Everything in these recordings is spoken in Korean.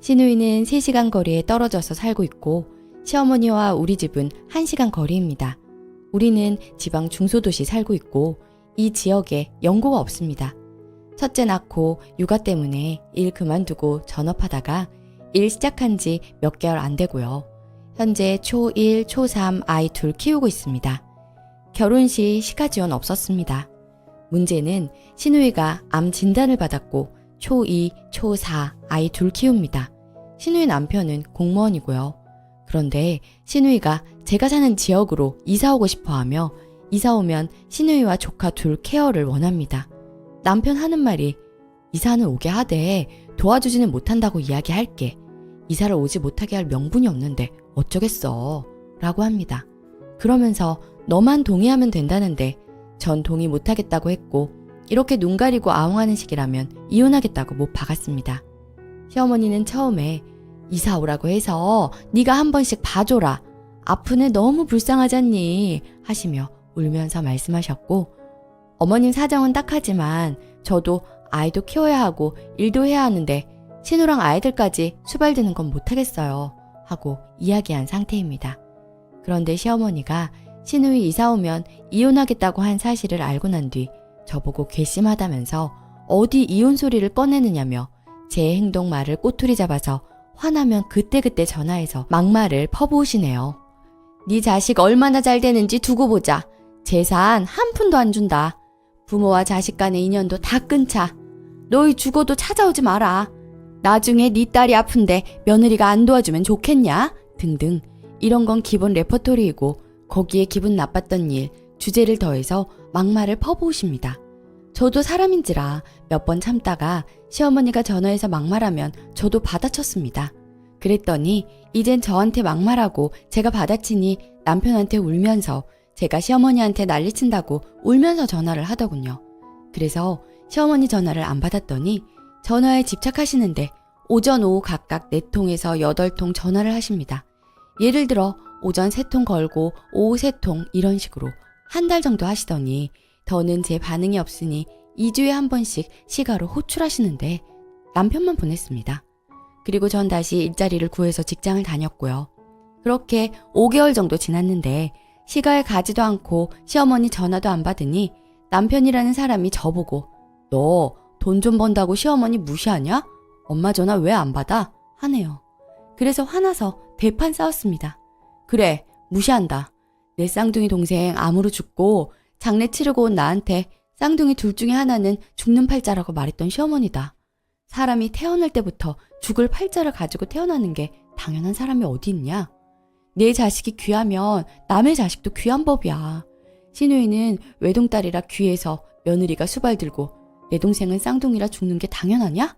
시누이는 3시간 거리에 떨어져서 살고 있고 시어머니와 우리 집은 1시간 거리입니다. 우리는 지방 중소도시 살고 있고 이 지역에 연고가 없습니다. 첫째 낳고 육아 때문에 일 그만두고 전업하다가 일 시작한 지 몇 개월 안 되고요. 현재 초1, 초3 아이 둘 키우고 있습니다. 결혼 시 시가 지원 없었습니다. 문제는 시누이가 암 진단을 받았고 초2, 초4 아이 둘 키웁니다. 시누이 남편은 공무원이고요. 그런데 시누이가 제가 사는 지역으로 이사 오고 싶어 하며 이사 오면 시누이와 조카 둘 케어를 원합니다. 남편 하는 말이 이사는 오게 하되 도와주지는 못한다고 이야기할게. 이사를 오지 못하게 할 명분이 없는데 어쩌겠어 라고 합니다. 그러면서 너만 동의하면 된다는데 전 동의 못하겠다고 했고 이렇게 눈 가리고 아웅하는 식이라면 이혼하겠다고 못 박았습니다. 시어머니는 처음에 이사 오라고 해서 네가 한 번씩 봐줘라. 아픈 애 너무 불쌍하잖니 하시며 울면서 말씀하셨고 어머님 사정은 딱하지만 저도 아이도 키워야 하고 일도 해야 하는데 신우랑 아이들까지 수발드는 건 못하겠어요 하고 이야기한 상태입니다. 그런데 시어머니가 시누이 이사 오면 이혼하겠다고 한 사실을 알고 난 뒤 저보고 괘씸하다면서 어디 이혼 소리를 꺼내느냐며 제 행동 말을 꼬투리 잡아서 화나면 그때그때 전화해서 막말을 퍼부으시네요. 네 자식 얼마나 잘 되는지 두고 보자. 재산 한 푼도 안 준다. 부모와 자식 간의 인연도 다 끊자. 너희 죽어도 찾아오지 마라. 나중에 네 딸이 아픈데 며느리가 안 도와주면 좋겠냐? 등등 이런 건 기본 레퍼토리이고 거기에 기분 나빴던 일, 주제를 더해서 막말을 퍼부으십니다. 저도 사람인지라 몇 번 참다가 시어머니가 전화해서 막말하면 저도 받아쳤습니다. 그랬더니 이젠 저한테 막말하고 제가 받아치니 남편한테 울면서 제가 시어머니한테 난리친다고 울면서 전화를 하더군요. 그래서 시어머니 전화를 안 받았더니 전화에 집착하시는데 오전 오후 각각 4통에서 8통 전화를 하십니다. 예를 들어 오전 3통 걸고 오후 3통 이런 식으로 한 달 정도 하시더니 더는 제 반응이 없으니 2주에 한 번씩 시가로 호출하시는데 남편만 보냈습니다. 그리고 전 다시 일자리를 구해서 직장을 다녔고요. 그렇게 5개월 정도 지났는데 시가에 가지도 않고 시어머니 전화도 안 받으니 남편이라는 사람이 저보고 너 돈 좀 번다고 시어머니 무시하냐? 엄마 전화 왜 안 받아? 하네요. 그래서 화나서 대판 싸웠습니다. 그래, 무시한다. 내 쌍둥이 동생 암으로 죽고 장례 치르고 온 나한테 쌍둥이 둘 중에 하나는 죽는 팔자라고 말했던 시어머니다. 사람이 태어날 때부터 죽을 팔자를 가지고 태어나는 게 당연한 사람이 어디 있냐? 내 자식이 귀하면 남의 자식도 귀한 법이야. 시누이는 외동딸이라 귀해서 며느리가 수발들고 내 동생은 쌍둥이라 죽는 게 당연하냐?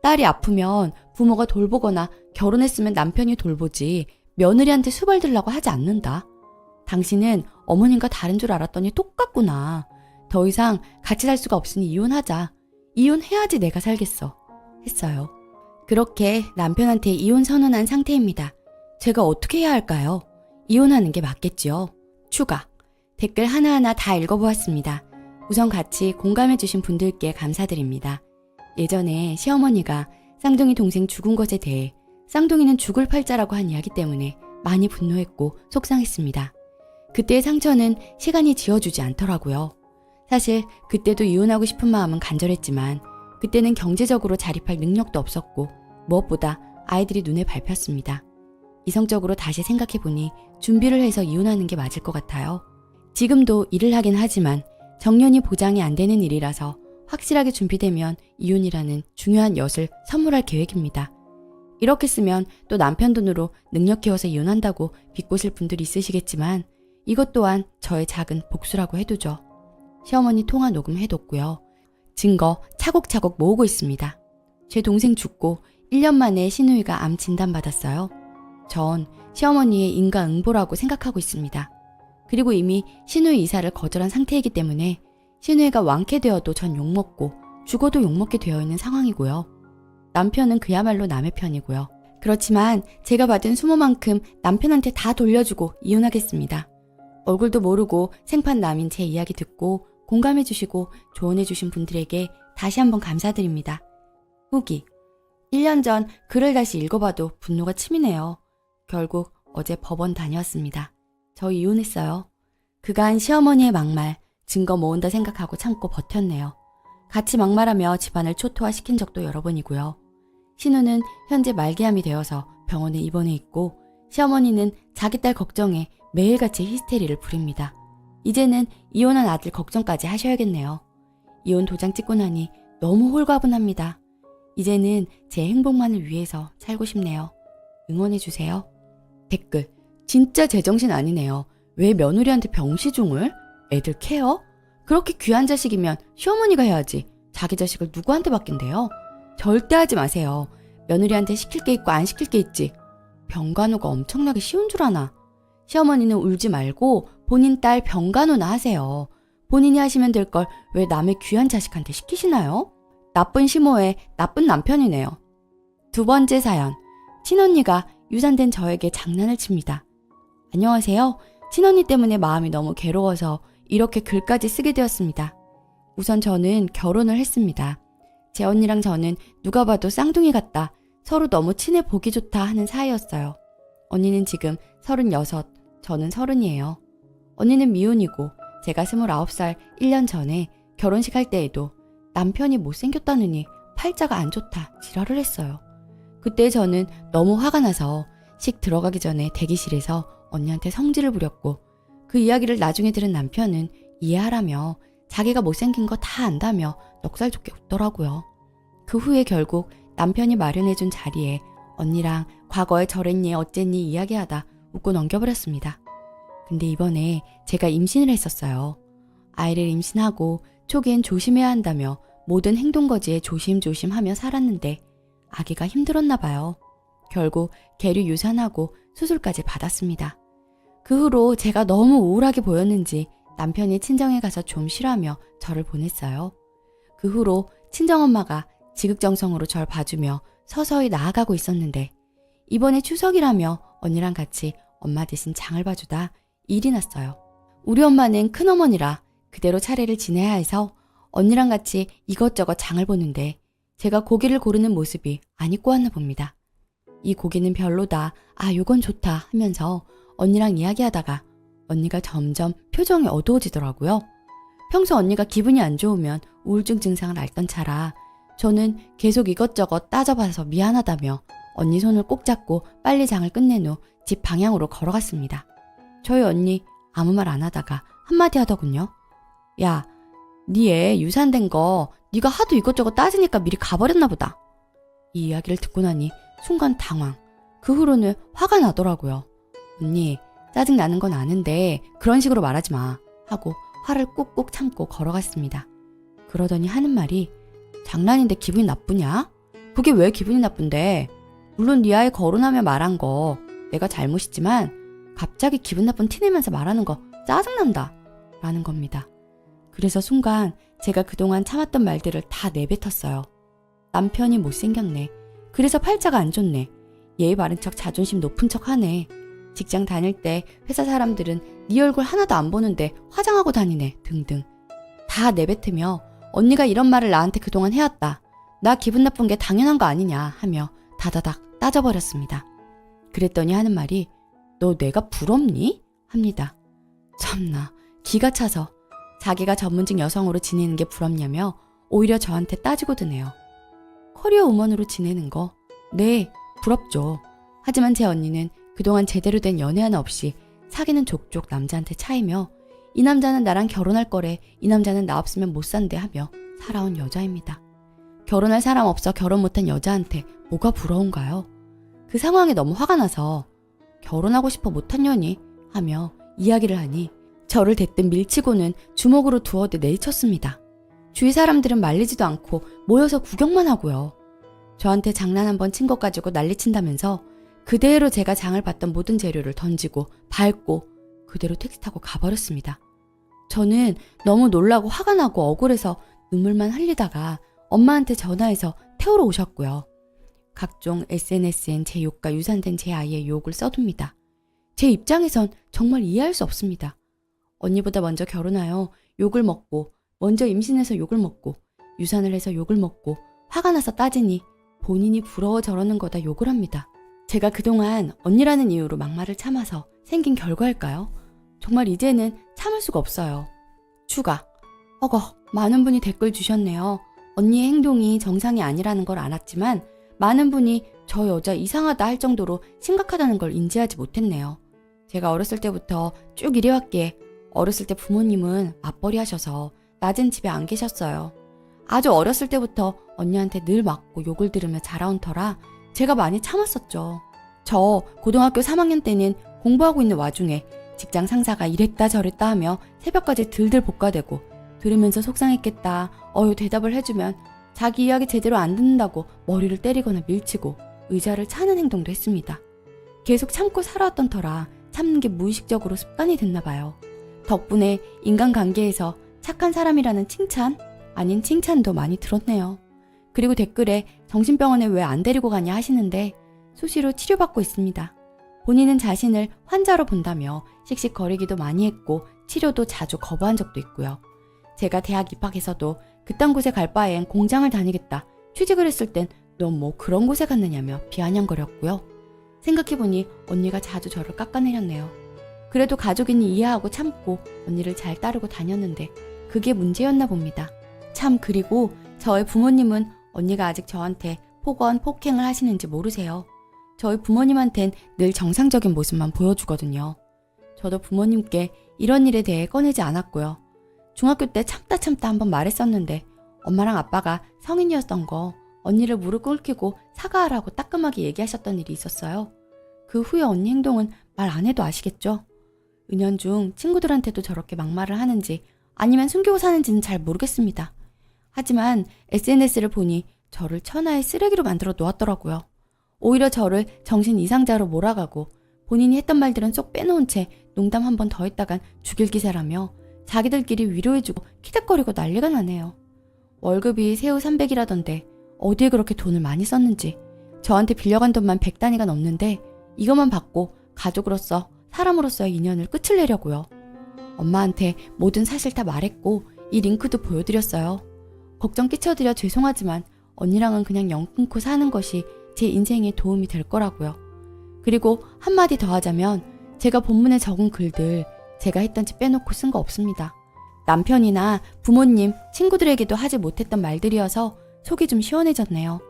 딸이 아프면 부모가 돌보거나 결혼했으면 남편이 돌보지 며느리한테 수발들라고 하지 않는다. 당신은 어머님과 다른 줄 알았더니 똑같구나. 더 이상 같이 살 수가 없으니 이혼하자. 이혼해야지 내가 살겠어. 했어요. 그렇게 남편한테 이혼 선언한 상태입니다. 제가 어떻게 해야 할까요? 이혼하는 게 맞겠지요. 추가. 댓글 하나하나 다 읽어보았습니다. 우선 같이 공감해주신 분들께 감사드립니다. 예전에 시어머니가 쌍둥이 동생 죽은 것에 대해 쌍둥이는 죽을 팔자라고 한 이야기 때문에 많이 분노했고 속상했습니다. 그때의 상처는 시간이 지워주지 않더라고요. 사실 그때도 이혼하고 싶은 마음은 간절했지만 그때는 경제적으로 자립할 능력도 없었고 무엇보다 아이들이 눈에 밟혔습니다. 이성적으로 다시 생각해보니 준비를 해서 이혼하는 게 맞을 것 같아요. 지금도 일을 하긴 하지만 정년이 보장이 안 되는 일이라서 확실하게 준비되면 이혼이라는 중요한 엿을 선물할 계획입니다. 이렇게 쓰면 또 남편 돈으로 능력 키워서 이혼한다고 비꼬실 분들이 있으시겠지만 이것 또한 저의 작은 복수라고 해두죠. 시어머니 통화 녹음해뒀고요. 증거 차곡차곡 모으고 있습니다. 제 동생 죽고 1년 만에 시누이가 암 진단받았어요. 전 시어머니의 인과응보라고 생각하고 있습니다. 그리고 이미 시누이 이사를 거절한 상태이기 때문에 시누이가 완쾌되어도 전 욕먹고 죽어도 욕먹게 되어 있는 상황이고요. 남편은 그야말로 남의 편이고요. 그렇지만 제가 받은 수모만큼 남편한테 다 돌려주고 이혼하겠습니다. 얼굴도 모르고 생판 남인 제 이야기 듣고 공감해주시고 조언해주신 분들에게 다시 한번 감사드립니다. 후기. 1년 전 글을 다시 읽어봐도 분노가 치미네요. 결국 어제 법원 다녀왔습니다. 저 이혼했어요. 그간 시어머니의 막말, 증거 모은다 생각하고 참고 버텼네요. 같이 막말하며 집안을 초토화시킨 적도 여러 번이고요. 신우는 현재 말기암이 되어서 병원에 입원해 있고 시어머니는 자기 딸 걱정에 매일같이 히스테리를 부립니다. 이제는 이혼한 아들 걱정까지 하셔야겠네요. 이혼 도장 찍고 나니 너무 홀가분합니다. 이제는 제 행복만을 위해서 살고 싶네요. 응원해주세요. 댓글: 진짜 제정신 아니네요. 왜 며느리한테 병시중을? 애들 케어? 그렇게 귀한 자식이면 시어머니가 해야지. 자기 자식을 누구한테 맡긴대요? 절대 하지 마세요. 며느리한테 시킬 게 있고 안 시킬 게 있지. 병간호가 엄청나게 쉬운 줄 아나. 시어머니는 울지 말고 본인 딸 병간호나 하세요. 본인이 하시면 될 걸 왜 남의 귀한 자식한테 시키시나요? 나쁜 시모의 나쁜 남편이네요. 두 번째 사연. 친언니가 유산된 저에게 장난을 칩니다. 안녕하세요. 친언니 때문에 마음이 너무 괴로워서 이렇게 글까지 쓰게 되었습니다. 우선 저는 결혼을 했습니다. 제 언니랑 저는 누가 봐도 쌍둥이 같다, 서로 너무 친해 보기 좋다 하는 사이였어요. 언니는 지금 36, 저는 30이에요. 언니는 미혼이고 제가 29살 1년 전에 결혼식 할 때에도 남편이 못생겼다느니 팔자가 안 좋다 지랄을 했어요. 그때 저는 너무 화가 나서 식 들어가기 전에 대기실에서 언니한테 성질을 부렸고 그 이야기를 나중에 들은 남편은 이해하라며 자기가 못생긴 거 다 안다며 넉살 좋게 웃더라고요. 그 후에 결국 남편이 마련해준 자리에 언니랑 과거에 저랬니 어쨌니 이야기하다 웃고 넘겨버렸습니다. 근데 이번에 제가 임신을 했었어요. 아이를 임신하고 초기엔 조심해야 한다며 모든 행동거지에 조심조심하며 살았는데 아기가 힘들었나 봐요. 결국 계류 유산하고 수술까지 받았습니다. 그 후로 제가 너무 우울하게 보였는지 남편이 친정에 가서 좀 쉬라며 저를 보냈어요. 그 후로 친정엄마가 지극정성으로 절 봐주며 서서히 나아가고 있었는데 이번에 추석이라며 언니랑 같이 엄마 대신 장을 봐주다 일이 났어요. 우리 엄마는 큰어머니라 그대로 차례를 지내야 해서 언니랑 같이 이것저것 장을 보는데 제가 고기를 고르는 모습이 안 입고 왔나 봅니다. 이 고기는 별로다, 아 요건 좋다 하면서 언니랑 이야기하다가 언니가 점점 표정이 어두워지더라고요. 평소 언니가 기분이 안 좋으면 우울증 증상을 앓던 차라 저는 계속 이것저것 따져봐서 미안하다며 언니 손을 꼭 잡고 빨리 장을 끝낸 후 집 방향으로 걸어갔습니다. 저희 언니 아무 말 안 하다가 한마디 하더군요. 야, 니 애 유산된 거 네가 하도 이것저것 따지니까 미리 가버렸나 보다. 이 이야기를 듣고 나니 순간 당황. 그 후로는 화가 나더라고요. 언니, 짜증나는 건 아는데 그런 식으로 말하지 마 하고 화를 꾹꾹 참고 걸어갔습니다. 그러더니 하는 말이 장난인데 기분이 나쁘냐? 그게 왜 기분이 나쁜데? 물론 네 아이 거론하며 말한 거 내가 잘못이지만 갑자기 기분 나쁜 티내면서 말하는 거 짜증난다 라는 겁니다. 그래서 순간 제가 그동안 참았던 말들을 다 내뱉었어요. 남편이 못생겼네. 그래서 팔자가 안 좋네. 예의 바른 척 자존심 높은 척 하네. 직장 다닐 때 회사 사람들은 네 얼굴 하나도 안 보는데 화장하고 다니네 등등. 다 내뱉으며 언니가 이런 말을 나한테 그동안 해왔다. 나 기분 나쁜 게 당연한 거 아니냐 하며 다다닥 따져버렸습니다. 그랬더니 하는 말이 너 내가 부럽니? 합니다. 참나 기가 차서 자기가 전문직 여성으로 지내는 게 부럽냐며 오히려 저한테 따지고 드네요. 커리어 우먼으로 지내는 거? 네, 부럽죠. 하지만 제 언니는 그동안 제대로 된 연애 하나 없이 사귀는 족족 남자한테 차이며 이 남자는 나랑 결혼할 거래, 이 남자는 나 없으면 못 산대 하며 살아온 여자입니다. 결혼할 사람 없어 결혼 못한 여자한테 뭐가 부러운가요? 그 상황에 너무 화가 나서 결혼하고 싶어 못한 년이 하며 이야기를 하니 저를 대뜸 밀치고는 주먹으로 두어대 내리쳤습니다. 주위 사람들은 말리지도 않고 모여서 구경만 하고요. 저한테 장난 한번 친 것 가지고 난리친다면서 그대로 제가 장을 봤던 모든 재료를 던지고 밟고 그대로 택시 타고 가버렸습니다. 저는 너무 놀라고 화가 나고 억울해서 눈물만 흘리다가 엄마한테 전화해서 태우러 오셨고요. 각종 SNS엔 제 욕과 유산된 제 아이의 욕을 써둡니다. 제 입장에선 정말 이해할 수 없습니다. 언니보다 먼저 결혼하여 욕을 먹고 먼저 임신해서 욕을 먹고 유산을 해서 욕을 먹고 화가 나서 따지니 본인이 부러워 저러는 거다 욕을 합니다. 제가 그동안 언니라는 이유로 막말을 참아서 생긴 결과일까요? 정말 이제는 참을 수가 없어요. 추가. 많은 분이 댓글 주셨네요. 언니의 행동이 정상이 아니라는 걸 알았지만 많은 분이 저 여자 이상하다 할 정도로 심각하다는 걸 인지하지 못했네요. 제가 어렸을 때부터 쭉 이래왔기에 어렸을 때 부모님은 맞벌이 하셔서 낮엔 집에 안 계셨어요. 아주 어렸을 때부터 언니한테 늘 맞고 욕을 들으며 자라온 터라 제가 많이 참았었죠. 저 고등학교 3학년 때는 공부하고 있는 와중에 직장 상사가 이랬다 저랬다 하며 새벽까지 들들 볶아대고 들으면서 속상했겠다 대답을 해주면 자기 이야기 제대로 안 듣는다고 머리를 때리거나 밀치고 의자를 차는 행동도 했습니다. 계속 참고 살아왔던 터라 참는 게 무의식적으로 습관이 됐나 봐요. 덕분에 인간관계에서 착한 사람이라는 칭찬 아닌 칭찬도 많이 들었네요. 그리고 댓글에 정신병원에 왜 안 데리고 가냐 하시는데 수시로 치료받고 있습니다. 본인은 자신을 환자로 본다며 씩씩거리기도 많이 했고 치료도 자주 거부한 적도 있고요. 제가 대학 입학해서도 그딴 곳에 갈 바엔 공장을 다니겠다. 취직을 했을 땐 넌 뭐 그런 곳에 갔느냐며 비아냥거렸고요. 생각해보니 언니가 자주 저를 깎아내렸네요. 그래도 가족이니 이해하고 참고 언니를 잘 따르고 다녔는데 그게 문제였나 봅니다. 참 그리고 저의 부모님은 언니가 아직 저한테 폭행을 하시는지 모르세요. 저희 부모님한텐 늘 정상적인 모습만 보여주거든요. 저도 부모님께 이런 일에 대해 꺼내지 않았고요. 중학교 때 참다 한번 말했었는데 엄마랑 아빠가 성인이었던 거 언니를 무릎 꿇히고 사과하라고 따끔하게 얘기하셨던 일이 있었어요. 그 후에 언니 행동은 말 안 해도 아시겠죠? 은연중 친구들한테도 저렇게 막말을 하는지 아니면 숨기고 사는지는 잘 모르겠습니다. 하지만 SNS를 보니 저를 천하의 쓰레기로 만들어 놓았더라고요. 오히려 저를 정신 이상자로 몰아가고 본인이 했던 말들은 쏙 빼놓은 채 농담 한 번 더 했다간 죽일 기세라며 자기들끼리 위로해주고 키득거리고 난리가 나네요. 월급이 새우 300이라던데 어디에 그렇게 돈을 많이 썼는지 저한테 빌려간 돈만 100단위가 넘는데 이것만 받고 가족으로서 사람으로서의 인연을 끝을 내려고요. 엄마한테 모든 사실 다 말했고 이 링크도 보여드렸어요. 걱정 끼쳐드려 죄송하지만 언니랑은 그냥 영 끊고 사는 것이 제 인생에 도움이 될 거라고요. 그리고 한마디 더 하자면 제가 본문에 적은 글들 제가 했던지 빼놓고 쓴 거 없습니다. 남편이나 부모님, 친구들에게도 하지 못했던 말들이어서 속이 좀 시원해졌네요.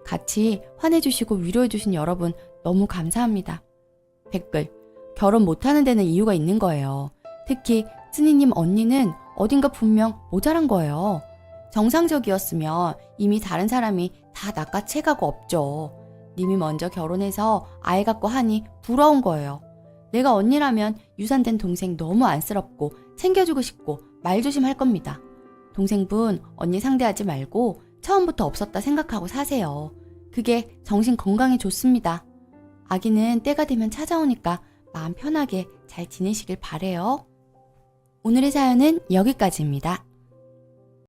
같이 화내주시고 위로해주신 여러분 너무 감사합니다. 댓글, 결혼 못하는 데는 이유가 있는 거예요. 특히 스니님 언니는 어딘가 분명 모자란 거예요. 정상적이었으면 이미 다른 사람이 다 낚아채가고 없죠. 님이 먼저 결혼해서 아이 갖고 하니 부러운 거예요. 내가 언니라면 유산된 동생 너무 안쓰럽고 챙겨주고 싶고 말조심할 겁니다. 동생분 언니 상대하지 말고 처음부터 없었다 생각하고 사세요. 그게 정신 건강에 좋습니다. 아기는 때가 되면 찾아오니까 마음 편하게 잘 지내시길 바래요. 오늘의 사연은 여기까지입니다.